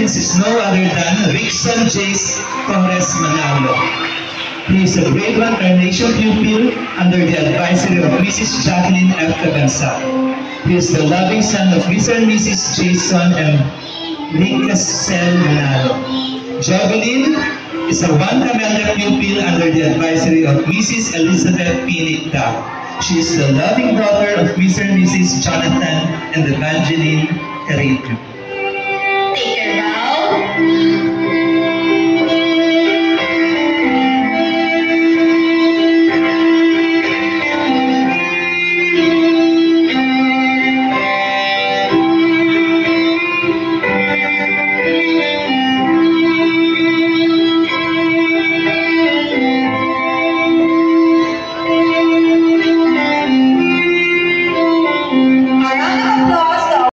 wins is no other than Rickson Jace Torres Manalo. He is a grade 1 Carnation pupil under the advisory of Mrs. Jacqueline F. Cabanza. He is the loving son of Mr. and Mrs. Jason M. Nicasel Manalo. Jovelyn is a 1 Camellia pupil under the advisory of Mrs. Elizabeth Pinita. She is the loving daughter of Mr. and Mrs. Jonathan and Evangeline Carrillo.